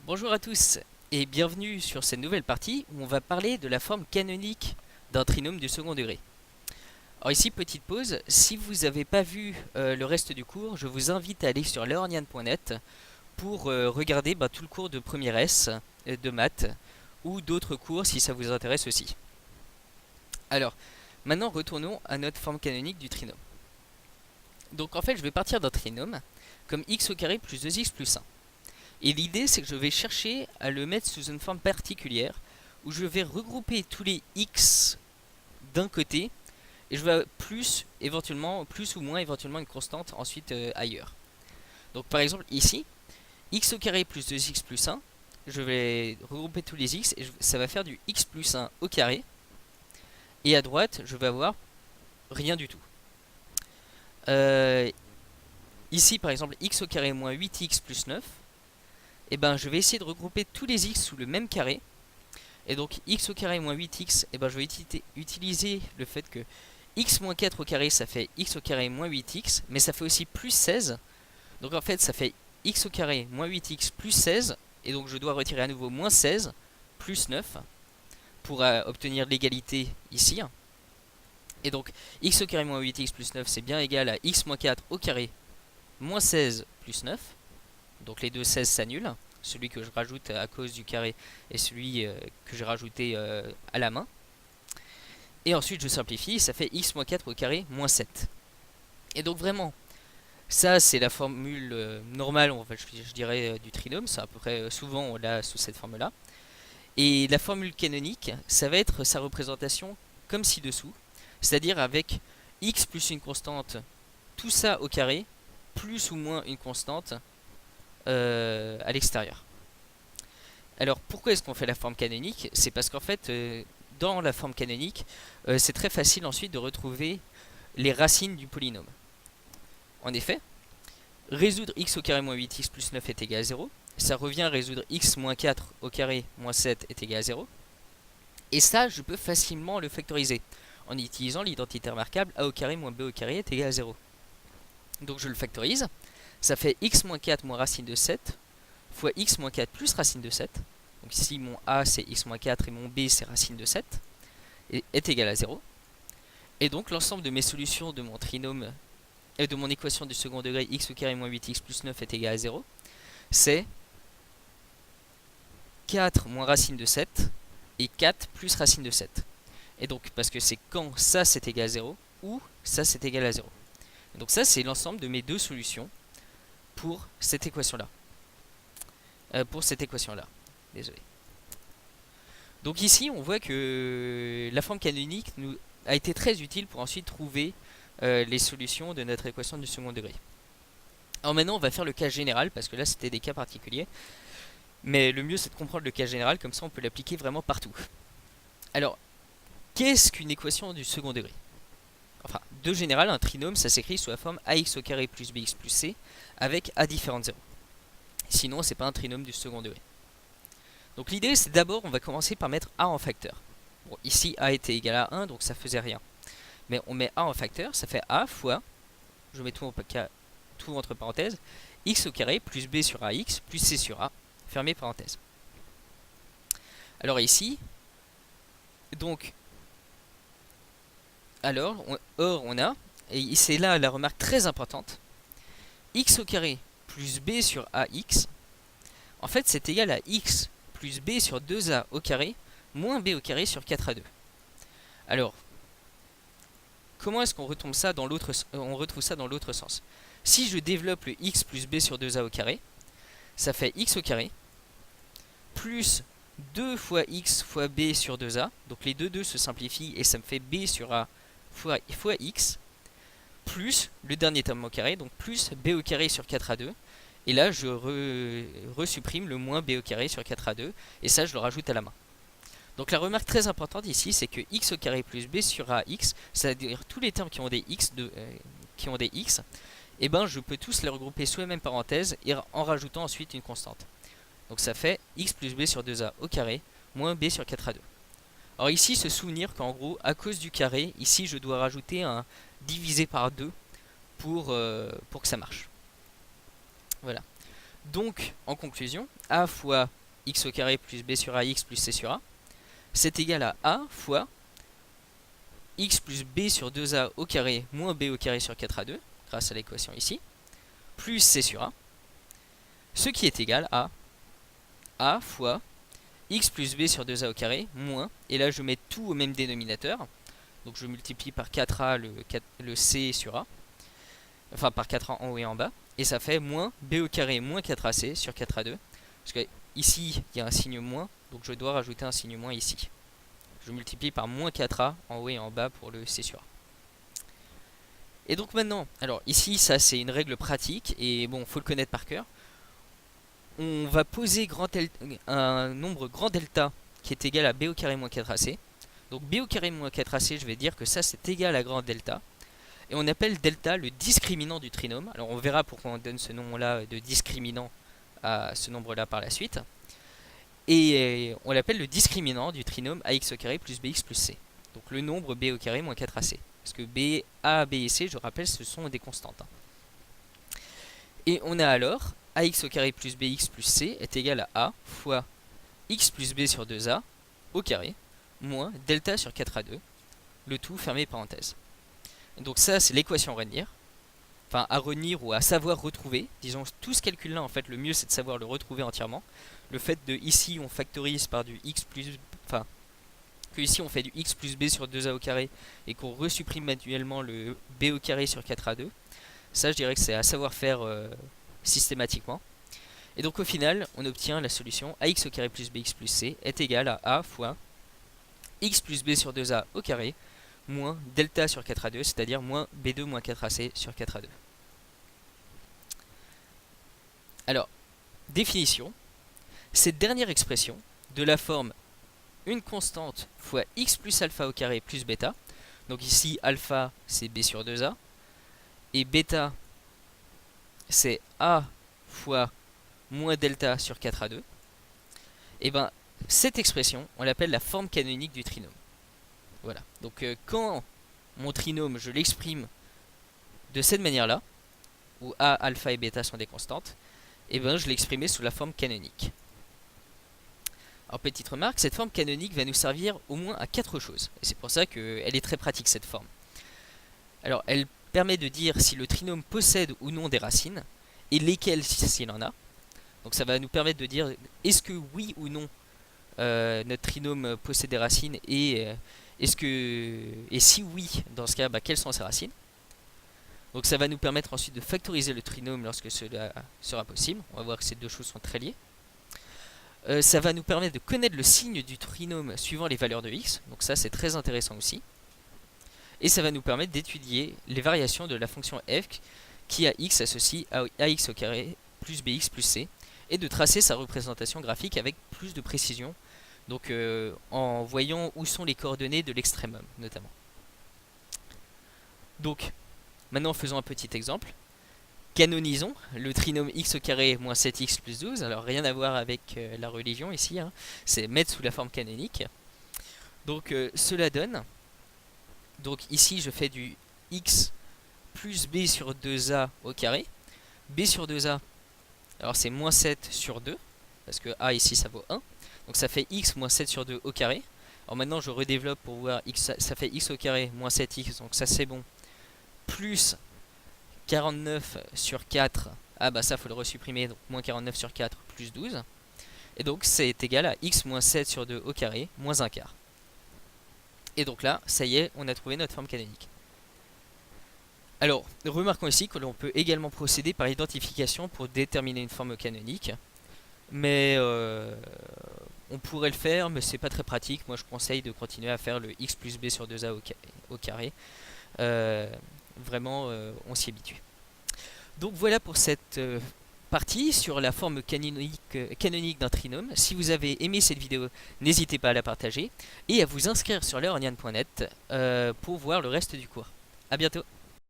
Bonjour à tous et bienvenue sur cette nouvelle partie où on va parler de la forme canonique d'un trinôme du second degré. Alors ici, petite pause, si vous n'avez pas vu le reste du cours, je vous invite à aller sur leornian.net pour regarder tout le cours de première S de maths ou d'autres cours si ça vous intéresse aussi. Alors, maintenant retournons à notre forme canonique du trinôme. Donc en fait, je vais partir d'un trinôme comme x au carré plus 2x plus 1. Et l'idée, c'est que je vais chercher à le mettre sous une forme particulière où je vais regrouper tous les x d'un côté et je vais éventuellement, plus ou moins éventuellement une constante ensuite ailleurs. Donc par exemple ici, x au carré plus 2x plus 1, je vais regrouper tous les x et ça va faire du x plus 1 au carré. Et à droite, je vais avoir rien du tout. Ici par exemple, x au carré moins 8x plus 9. Et ben je vais essayer de regrouper tous les x sous le même carré. Et donc x au carré moins 8x, et ben je vais utiliser le fait que x moins 4 au carré ça fait x au carré moins 8x, mais ça fait aussi plus 16. Donc en fait ça fait x au carré moins 8x plus 16, et donc je dois retirer à nouveau moins 16 plus 9 pour obtenir l'égalité ici. Et donc x au carré moins 8x plus 9 c'est bien égal à x moins 4 au carré moins 16 plus 9. Donc les deux 16 s'annulent. Celui que je rajoute à cause du carré et celui que j'ai rajouté à la main. Et ensuite je simplifie, ça fait x moins 4 au carré moins 7. Et donc vraiment, ça c'est la formule normale, je dirais, du trinôme. C'est à peu près souvent on l'a sous cette forme-là. Et la formule canonique, ça va être sa représentation comme ci-dessous. C'est-à-dire avec x plus une constante, tout ça au carré, plus ou moins une constante à l'extérieur. Alors pourquoi est-ce qu'on fait la forme canonique? C'est parce qu'en fait, dans la forme canonique, c'est très facile ensuite de retrouver les racines du polynôme. En effet, résoudre x au carré moins 8x plus 9 est égal à 0. Ça revient à résoudre x moins 4 au carré moins 7 est égal à 0. Et ça, je peux facilement le factoriser en utilisant l'identité remarquable a au carré moins b au carré est égal à 0. Donc je le factorise. Ça fait x moins 4 moins racine de 7 fois x moins 4 plus racine de 7. Donc ici mon a c'est x moins 4 et mon b c'est racine de 7 et est égal à 0. Et donc l'ensemble de mes solutions de mon trinôme et de mon équation du second degré x au carré moins 8x plus 9 est égal à 0, c'est 4 moins racine de 7 et 4 plus racine de 7. Et donc parce que c'est quand ça c'est égal à 0 ou ça c'est égal à 0. Et donc ça c'est l'ensemble de mes deux solutions pour cette équation-là. Désolé. Donc ici, on voit que la forme canonique a été très utile pour ensuite trouver les solutions de notre équation du second degré. Alors maintenant, on va faire le cas général, parce que là, c'était des cas particuliers. Mais le mieux, c'est de comprendre le cas général, comme ça, on peut l'appliquer vraiment partout. Alors, qu'est-ce qu'une équation du second degré? Enfin, de général, un trinôme, ça s'écrit sous la forme ax au carré plus bx plus c, avec a différentes 0. Sinon, c'est pas un trinôme du second degré. Donc l'idée, c'est d'abord, on va commencer par mettre a en facteur. Bon, ici, a était égal à 1, donc ça faisait rien. Mais on met a en facteur, ça fait a fois, je mets tout entre parenthèses, x au carré plus b sur ax plus c sur a, fermé parenthèse. Alors ici, donc, on a, et c'est là la remarque très importante, x au carré plus b sur ax, en fait c'est égal à x plus b sur 2a au carré moins b au carré sur 4a2. Alors, comment est-ce qu'on retrouve ça dans l'autre sens? Si je développe le x plus b sur 2a au carré, ça fait x au carré plus 2 fois x fois b sur 2a. Donc les deux se simplifient et ça me fait b sur a fois x plus le dernier terme au carré, donc plus b au carré sur 4a2. Et là, je resupprime le moins b au carré sur 4a2, et ça, je le rajoute à la main. Donc la remarque très importante ici, c'est que x au carré plus b sur ax, c'est-à-dire tous les termes qui ont des x, et ben je peux tous les regrouper sous la même parenthèse et en rajoutant ensuite une constante. Donc ça fait x plus b sur 2a au carré moins b sur 4a2. Alors ici, se souvenir qu'en gros, à cause du carré, ici je dois rajouter un divisé par 2 pour que ça marche. Voilà. Donc, en conclusion, a fois x au carré plus b sur ax plus c sur a, c'est égal à a fois x plus b sur 2a au carré moins b au carré sur 4a2, grâce à l'équation ici, plus c sur a, ce qui est égal à a fois x plus b sur 2a au carré moins, et là je mets tout au même dénominateur, donc je multiplie par 4a le c sur a, enfin par 4a en haut et en bas, et ça fait moins b au carré moins 4ac sur 4a2, parce que ici il y a un signe moins, donc je dois rajouter un signe moins ici. Je multiplie par moins 4a en haut et en bas pour le c sur a. Et donc maintenant, alors ici ça c'est une règle pratique, et bon faut le connaître par cœur. On va poser un nombre grand delta qui est égal à b au carré moins 4ac. Donc b au carré moins 4ac, je vais dire que ça c'est égal à grand delta. Et on appelle delta le discriminant du trinôme. Alors on verra pourquoi on donne ce nom-là de discriminant à ce nombre-là par la suite. Et on l'appelle le discriminant du trinôme ax au carré plus bx plus c. Donc le nombre b au carré moins 4ac. Parce que b, a, b et c, je rappelle, ce sont des constantes. Et on a alors ax au carré plus bx plus c est égal à fois x plus b sur 2a au carré moins delta sur 4a2, le tout fermé parenthèse. Donc ça c'est l'équation à retenir, enfin à retenir ou à savoir retrouver. Disons tout ce calcul là en fait le mieux c'est de savoir le retrouver entièrement. Le fait de ici on factorise par du x plus, enfin que ici on fait du x plus b sur 2a au carré et qu'on resupprime manuellement le b au carré sur 4a2, ça je dirais que c'est à savoir faire systématiquement. Et donc au final on obtient la solution ax au carré plus bx plus c est égal à a fois x plus b sur 2a au carré moins delta sur 4a2, c'est-à-dire moins b2 moins 4ac sur 4a2. Alors, définition. Cette dernière expression, de la forme une constante fois x plus alpha au carré plus bêta, donc ici alpha c'est b sur 2a, et bêta c'est a fois moins delta sur 4a2, et bien cette expression, on l'appelle la forme canonique du trinôme. Voilà, donc quand mon trinôme, je l'exprime de cette manière-là, où a, alpha et bêta sont des constantes, et ben je l'ai exprimé sous la forme canonique. Alors petite remarque, cette forme canonique va nous servir au moins à 4 choses, et c'est pour ça qu'elle est très pratique cette forme. Alors elle permet de dire si le trinôme possède ou non des racines, et lesquelles s'il en a. Donc ça va nous permettre de dire est-ce que oui ou non notre trinôme possède des racines, et si oui, dans ce cas, quelles sont ces racines? Donc ça va nous permettre ensuite de factoriser le trinôme lorsque cela sera possible. On va voir que ces deux choses sont très liées. Ça va nous permettre de connaître le signe du trinôme suivant les valeurs de x. Donc ça c'est très intéressant aussi. Et ça va nous permettre d'étudier les variations de la fonction f qui à x associe à ax au carré plus bx plus c, et de tracer sa représentation graphique avec plus de précision. Donc en voyant où sont les coordonnées de l'extrémum notamment. Donc maintenant faisons un petit exemple. Canonisons le trinôme x au carré moins 7x plus 12. Alors rien à voir avec la religion ici, hein. C'est mettre sous la forme canonique. Donc cela donne, donc ici je fais du x plus b sur 2a au carré. B sur 2a, alors c'est moins 7 sur 2, parce que a ici ça vaut 1. Donc ça fait x moins 7 sur 2 au carré. Alors maintenant je redéveloppe pour voir x, ça fait x au carré moins 7x, donc ça c'est bon. Plus 49 sur 4, ah bah ça faut le resupprimer, donc moins 49 sur 4 plus 12. Et donc c'est égal à x moins 7 sur 2 au carré moins 1 quart. Et donc là, ça y est, on a trouvé notre forme canonique. Alors, remarquons ici que l'on peut également procéder par identification pour déterminer une forme canonique. Mais on pourrait le faire, mais c'est pas très pratique. Moi je conseille de continuer à faire le x plus b sur 2a au carré. Vraiment, on s'y habitue. Donc voilà pour cette partie sur la forme canonique d'un trinôme. Si vous avez aimé cette vidéo, n'hésitez pas à la partager et à vous inscrire sur learnian.net pour voir le reste du cours. A bientôt.